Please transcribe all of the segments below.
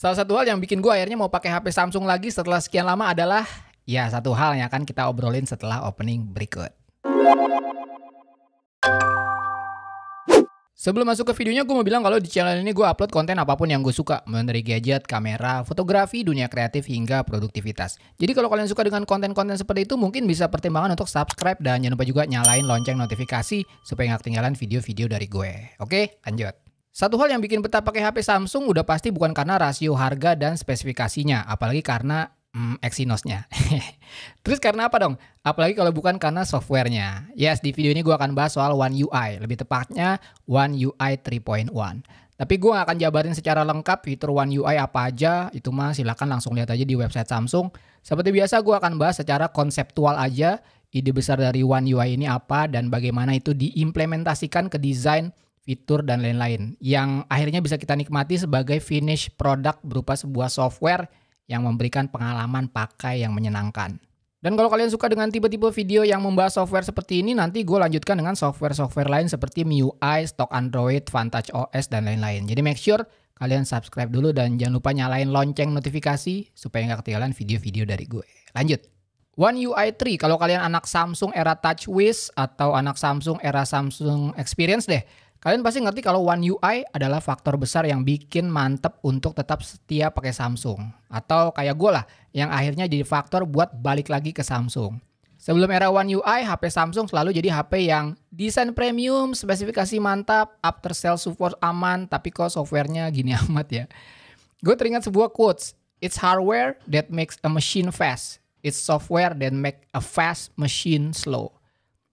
Salah satu hal yang bikin gue akhirnya mau pakai HP Samsung lagi setelah sekian lama adalah, ya satu hal yang akan kita obrolin setelah opening berikut. Sebelum masuk ke videonya, gue mau bilang kalau di channel ini gue upload konten apapun yang gue suka, mulai dari gadget, kamera, fotografi, dunia kreatif, hingga produktivitas. Jadi kalau kalian suka dengan konten-konten seperti itu, mungkin bisa pertimbangan untuk subscribe dan jangan lupa juga nyalain lonceng notifikasi supaya nggak ketinggalan video-video dari gue. Oke, lanjut. Satu hal yang bikin betah pakai HP Samsung udah pasti bukan karena rasio harga dan spesifikasinya, apalagi karena Exynos-nya. Terus karena apa dong? Apalagi kalau bukan karena softwarenya. Yes, di video ini gue akan bahas soal One UI, lebih tepatnya One UI 3.1. Tapi gue gak akan jabarin secara lengkap fitur One UI apa aja, itu mah silakan langsung lihat aja di website Samsung. Seperti biasa gue akan bahas secara konseptual aja, ide besar dari One UI ini apa dan bagaimana itu diimplementasikan ke desain, fitur, dan lain-lain. Yang akhirnya bisa kita nikmati sebagai finish product berupa sebuah software yang memberikan pengalaman pakai yang menyenangkan. Dan kalau kalian suka dengan tipe-tipe video yang membahas software seperti ini, nanti gue lanjutkan dengan software-software lain seperti MIUI, Stock Android, Vantage OS, dan lain-lain. Jadi make sure kalian subscribe dulu dan jangan lupa nyalain lonceng notifikasi supaya nggak ketinggalan video-video dari gue. Lanjut. One UI 3, kalau kalian anak Samsung era TouchWiz atau anak Samsung era Samsung Experience deh, kalian pasti ngerti kalau One UI adalah faktor besar yang bikin mantep untuk tetap setia pakai Samsung. Atau kayak gue lah, yang akhirnya jadi faktor buat balik lagi ke Samsung. Sebelum era One UI, HP Samsung selalu jadi HP yang desain premium, spesifikasi mantap, after sale support aman, tapi kok softwarenya gini amat ya. Gue teringat sebuah quotes, "It's hardware that makes a machine fast. It's software that make a fast machine slow."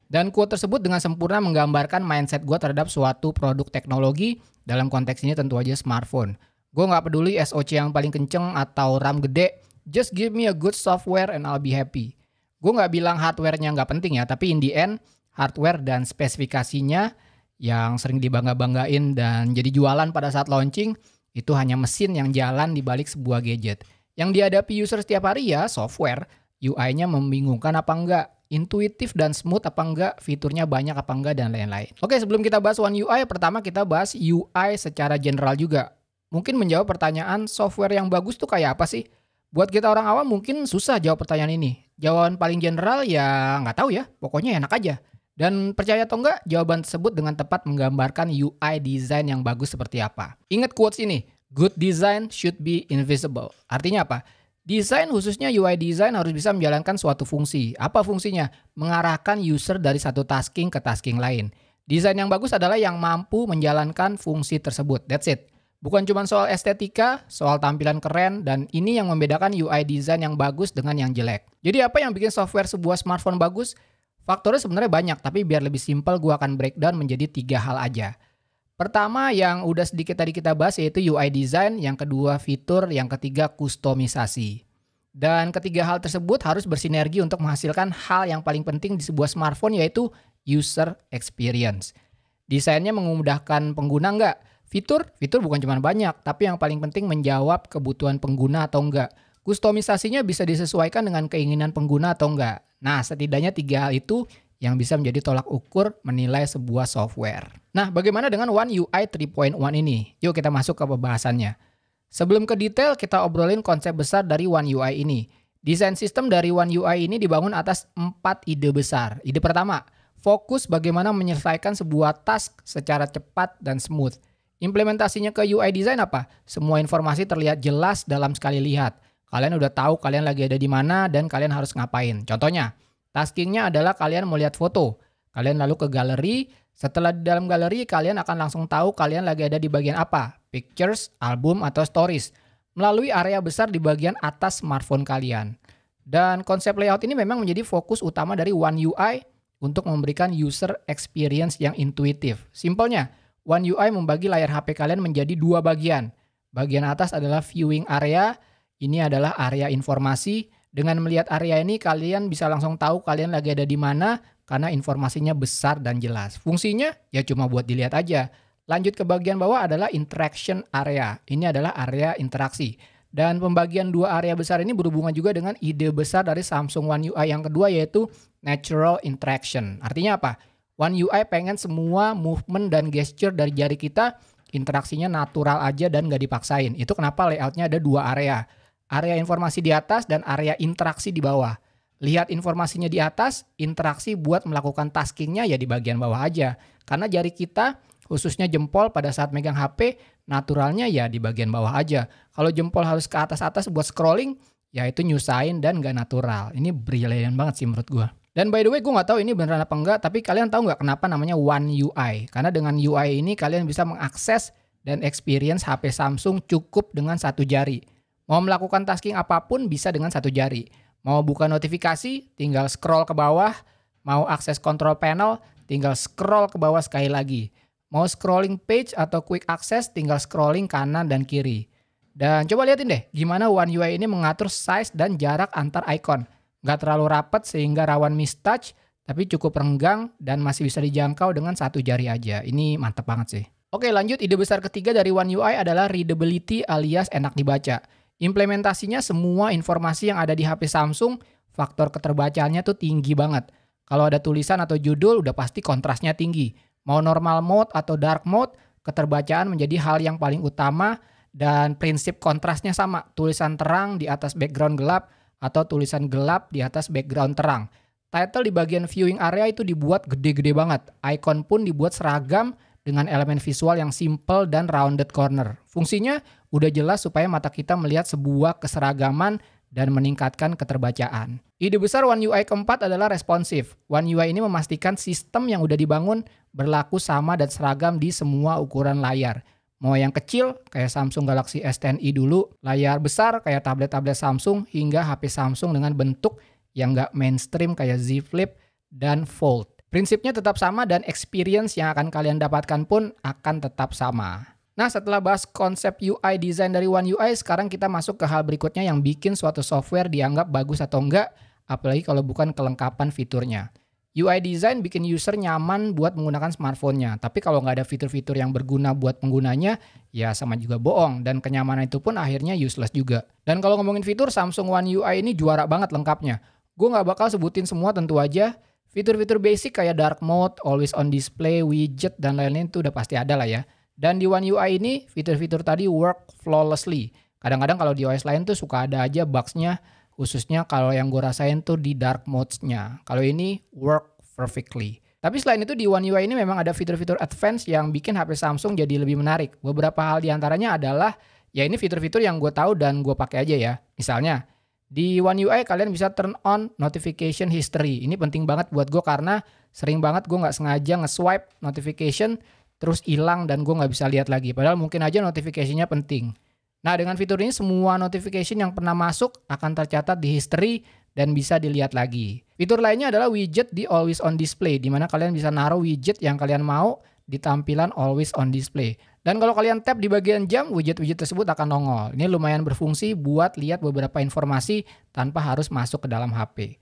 Dan quote tersebut dengan sempurna menggambarkan mindset gue terhadap suatu produk teknologi, dalam konteks ini tentu aja smartphone. Gue gak peduli SoC yang paling kenceng atau RAM gede, just give me a good software and I'll be happy. Gue gak bilang hardware-nya gak penting ya, tapi in the end, hardware dan spesifikasinya yang sering dibangga-banggain dan jadi jualan pada saat launching, itu hanya mesin yang jalan di balik sebuah gadget. Yang dihadapi user setiap hari ya software, UI-nya membingungkan apa enggak, intuitif dan smooth apa enggak, fiturnya banyak apa enggak, dan lain-lain. Oke, sebelum kita bahas One UI, pertama kita bahas UI secara general juga. Mungkin menjawab pertanyaan software yang bagus tuh kayak apa sih? Buat kita orang awam mungkin susah jawab pertanyaan ini. Jawaban paling general ya nggak tahu ya, pokoknya enak aja. Dan percaya atau enggak, jawaban tersebut dengan tepat menggambarkan UI design yang bagus seperti apa. Ingat quotes ini, good design should be invisible. Artinya apa? Desain, khususnya UI design, harus bisa menjalankan suatu fungsi. Apa fungsinya? Mengarahkan user dari satu tasking ke tasking lain. Desain yang bagus adalah yang mampu menjalankan fungsi tersebut. That's it. Bukan cuma soal estetika, soal tampilan keren, dan ini yang membedakan UI design yang bagus dengan yang jelek. Jadi apa yang bikin software sebuah smartphone bagus? Faktornya sebenarnya banyak, tapi biar lebih simpel gue akan breakdown menjadi 3 hal aja. Pertama yang udah sedikit tadi kita bahas yaitu UI design, yang kedua fitur, yang ketiga kustomisasi. Dan ketiga hal tersebut harus bersinergi untuk menghasilkan hal yang paling penting di sebuah smartphone yaitu user experience. Desainnya memudahkan pengguna enggak? Fitur bukan cuma banyak, tapi yang paling penting menjawab kebutuhan pengguna atau enggak. Kustomisasinya bisa disesuaikan dengan keinginan pengguna atau enggak. Nah, setidaknya 3 hal itu yang bisa menjadi tolak ukur menilai sebuah software. Nah, bagaimana dengan One UI 3.1 ini? Yuk kita masuk ke pembahasannya. Sebelum ke detail, kita obrolin konsep besar dari One UI ini. Desain sistem dari One UI ini dibangun atas 4 ide besar. Ide pertama, fokus bagaimana menyelesaikan sebuah task secara cepat dan smooth. Implementasinya ke UI design apa? Semua informasi terlihat jelas dalam sekali lihat. Kalian udah tahu kalian lagi ada di mana dan kalian harus ngapain. Contohnya, taskingnya adalah kalian mau lihat foto. Kalian lalu ke galeri. Setelah di dalam galeri, kalian akan langsung tahu kalian lagi ada di bagian apa. Pictures, album, atau stories. Melalui area besar di bagian atas smartphone kalian. Dan konsep layout ini memang menjadi fokus utama dari One UI untuk memberikan user experience yang intuitif. Simpelnya, One UI membagi layar HP kalian menjadi 2 bagian. Bagian atas adalah viewing area. Ini adalah area informasi. Dengan melihat area ini, kalian bisa langsung tahu kalian lagi ada di mana karena informasinya besar dan jelas. Fungsinya ya cuma buat dilihat aja. Lanjut ke bagian bawah adalah interaction area. Ini adalah area interaksi. Dan pembagian 2 area besar ini berhubungan juga dengan ide besar dari Samsung One UI yang kedua yaitu natural interaction. Artinya apa? One UI pengen semua movement dan gesture dari jari kita interaksinya natural aja dan nggak dipaksain. Itu kenapa layoutnya ada dua area. Area informasi di atas dan area interaksi di bawah. Lihat informasinya di atas, interaksi buat melakukan taskingnya ya di bagian bawah aja. Karena jari kita, khususnya jempol pada saat megang HP, naturalnya ya di bagian bawah aja. Kalau jempol harus ke atas-atas buat scrolling, ya itu nyusahin dan nggak natural. Ini brilian banget sih menurut gue. Dan by the way, gue nggak tahu ini beneran apa enggak, tapi kalian tahu nggak kenapa namanya One UI? Karena dengan UI ini kalian bisa mengakses dan experience HP Samsung cukup dengan satu jari. Mau melakukan tasking apapun bisa dengan satu jari. Mau buka notifikasi, tinggal scroll ke bawah. Mau akses control panel, tinggal scroll ke bawah sekali lagi. Mau scrolling page atau quick access, tinggal scrolling kanan dan kiri. Dan coba liatin deh, gimana One UI ini mengatur size dan jarak antar icon. Nggak terlalu rapat sehingga rawan mistouch, tapi cukup renggang dan masih bisa dijangkau dengan satu jari aja. Ini mantep banget sih. Oke, lanjut, ide besar ketiga dari One UI adalah readability alias enak dibaca. Implementasinya semua informasi yang ada di HP Samsung, faktor keterbacaannya tuh tinggi banget. Kalau ada tulisan atau judul udah pasti kontrasnya tinggi. Mau normal mode atau dark mode, keterbacaan menjadi hal yang paling utama dan prinsip kontrasnya sama. Tulisan terang di atas background gelap atau tulisan gelap di atas background terang. Title di bagian viewing area itu dibuat gede-gede banget. Icon pun dibuat seragam dengan elemen visual yang simple dan rounded corner. Fungsinya udah jelas supaya mata kita melihat sebuah keseragaman dan meningkatkan keterbacaan. Ide besar One UI keempat adalah responsif. One UI ini memastikan sistem yang udah dibangun berlaku sama dan seragam di semua ukuran layar. Mau yang kecil kayak Samsung Galaxy S10i dulu, layar besar kayak tablet-tablet Samsung, hingga HP Samsung dengan bentuk yang nggak mainstream kayak Z Flip dan Fold. Prinsipnya tetap sama dan experience yang akan kalian dapatkan pun akan tetap sama. Nah, setelah bahas konsep UI design dari One UI, sekarang kita masuk ke hal berikutnya yang bikin suatu software dianggap bagus atau enggak, apalagi kalau bukan kelengkapan fiturnya. UI design bikin user nyaman buat menggunakan smartphone-nya, tapi kalau nggak ada fitur-fitur yang berguna buat penggunanya, ya sama juga bohong, dan kenyamanan itu pun akhirnya useless juga. Dan kalau ngomongin fitur, Samsung One UI ini juara banget lengkapnya. Gue nggak bakal sebutin semua tentu aja. Fitur-fitur basic kayak dark mode, always on display, widget, dan lain-lain itu udah pasti ada lah ya. Dan di One UI ini, fitur-fitur tadi work flawlessly. Kadang-kadang kalau di OS lain tuh suka ada aja bugs-nya, khususnya kalau yang gue rasain tuh di dark modes-nya. Kalau ini work perfectly. Tapi selain itu di One UI ini memang ada fitur-fitur advance yang bikin HP Samsung jadi lebih menarik. Beberapa hal diantaranya adalah, ya ini fitur-fitur yang gue tahu dan gue pakai aja ya. Misalnya, di One UI kalian bisa turn on notification history. Ini penting banget buat gue karena sering banget gue nggak sengaja nge-swipe notification terus hilang dan gue nggak bisa lihat lagi. Padahal mungkin aja notifikasinya penting. Nah, dengan fitur ini semua notification yang pernah masuk akan tercatat di history dan bisa dilihat lagi. Fitur lainnya adalah widget di always on display, di mana kalian bisa naruh widget yang kalian mau di tampilan always on display. Dan kalau kalian tap di bagian jam, widget-widget tersebut akan nongol. Ini lumayan berfungsi buat lihat beberapa informasi tanpa harus masuk ke dalam HP.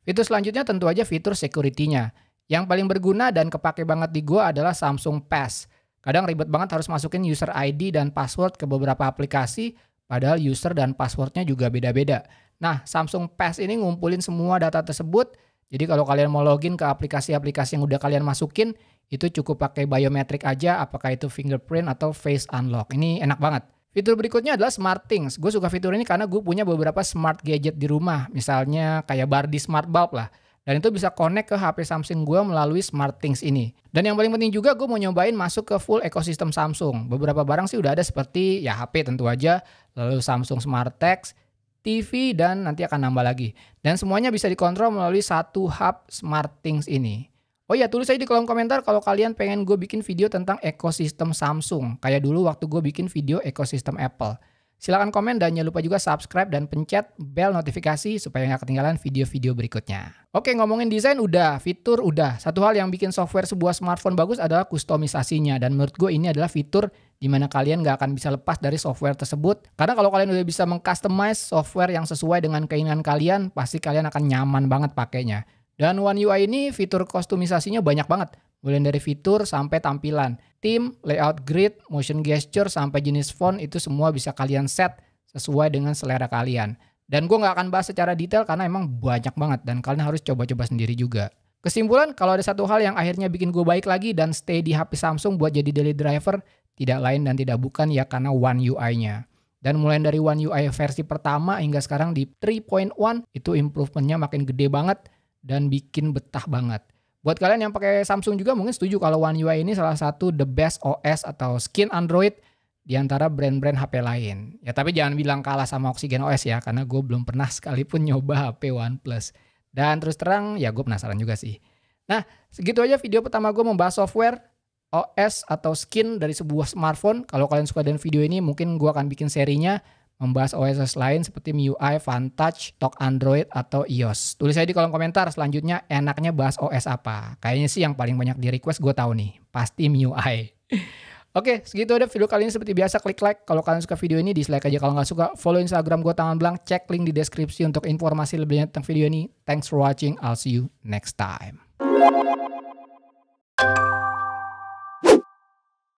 Fitur selanjutnya tentu aja fitur security-nya. Yang paling berguna dan kepake banget di gua adalah Samsung Pass. Kadang ribet banget harus masukin user ID dan password ke beberapa aplikasi, padahal user dan passwordnya juga beda-beda. Nah, Samsung Pass ini ngumpulin semua data tersebut, jadi kalau kalian mau login ke aplikasi-aplikasi yang udah kalian masukin, itu cukup pakai biometrik aja, apakah itu fingerprint atau face unlock. Ini enak banget. Fitur berikutnya adalah SmartThings. Gue suka fitur ini karena gue punya beberapa smart gadget di rumah, misalnya kayak Bardi Smart Bulb lah. Dan itu bisa connect ke HP Samsung gue melalui SmartThings ini. Dan yang paling penting juga gue mau nyobain masuk ke full ekosistem Samsung. Beberapa barang sih udah ada seperti ya HP tentu aja, lalu Samsung SmartTags, TV, dan nanti akan nambah lagi. Dan semuanya bisa dikontrol melalui satu hub SmartThings ini. Oh ya, tulis aja di kolom komentar kalau kalian pengen gue bikin video tentang ekosistem Samsung. Kayak dulu waktu gue bikin video ekosistem Apple. Silahkan komen dan jangan lupa juga subscribe dan pencet bel notifikasi supaya nggak ketinggalan video-video berikutnya. Oke, ngomongin desain udah, fitur udah. Satu hal yang bikin software sebuah smartphone bagus adalah kustomisasinya. Dan menurut gue ini adalah fitur di mana kalian nggak akan bisa lepas dari software tersebut. Karena kalau kalian udah bisa mengcustomize software yang sesuai dengan keinginan kalian, pasti kalian akan nyaman banget pakainya. Dan One UI ini fitur kustomisasinya banyak banget. Mulai dari fitur sampai tampilan. Theme, layout grid, motion gesture, sampai jenis font itu semua bisa kalian set sesuai dengan selera kalian. Dan gue nggak akan bahas secara detail karena emang banyak banget dan kalian harus coba-coba sendiri juga. Kesimpulan, kalau ada satu hal yang akhirnya bikin gue baik lagi dan stay di HP Samsung buat jadi daily driver, tidak lain dan tidak bukan ya karena One UI-nya. Dan mulai dari One UI versi pertama hingga sekarang di 3.1 itu improvement-nya makin gede banget dan bikin betah banget. Buat kalian yang pakai Samsung juga mungkin setuju kalau One UI ini salah satu the best OS atau skin Android di antara brand-brand HP lain. Ya tapi jangan bilang kalah sama Oxygen OS ya, karena gue belum pernah sekalipun nyoba HP OnePlus. Dan terus terang ya gue penasaran juga sih. Nah segitu aja video pertama gue membahas software, OS atau skin dari sebuah smartphone. Kalau kalian suka dengan video ini mungkin gue akan bikin serinya membahas OS lain seperti MIUI, Fantouch, Talk Android, atau iOS. Tulis aja di kolom komentar selanjutnya enaknya bahas OS apa. Kayaknya sih yang paling banyak di request gue tahu nih, pasti MIUI. Oke, segitu aja video kali ini. Seperti biasa klik like kalau kalian suka video ini, dislike aja kalau nggak suka. Follow Instagram gue Tangan Blank, cek link di deskripsi untuk informasi lebih lanjut tentang video ini. Thanks for watching, I'll see you next time.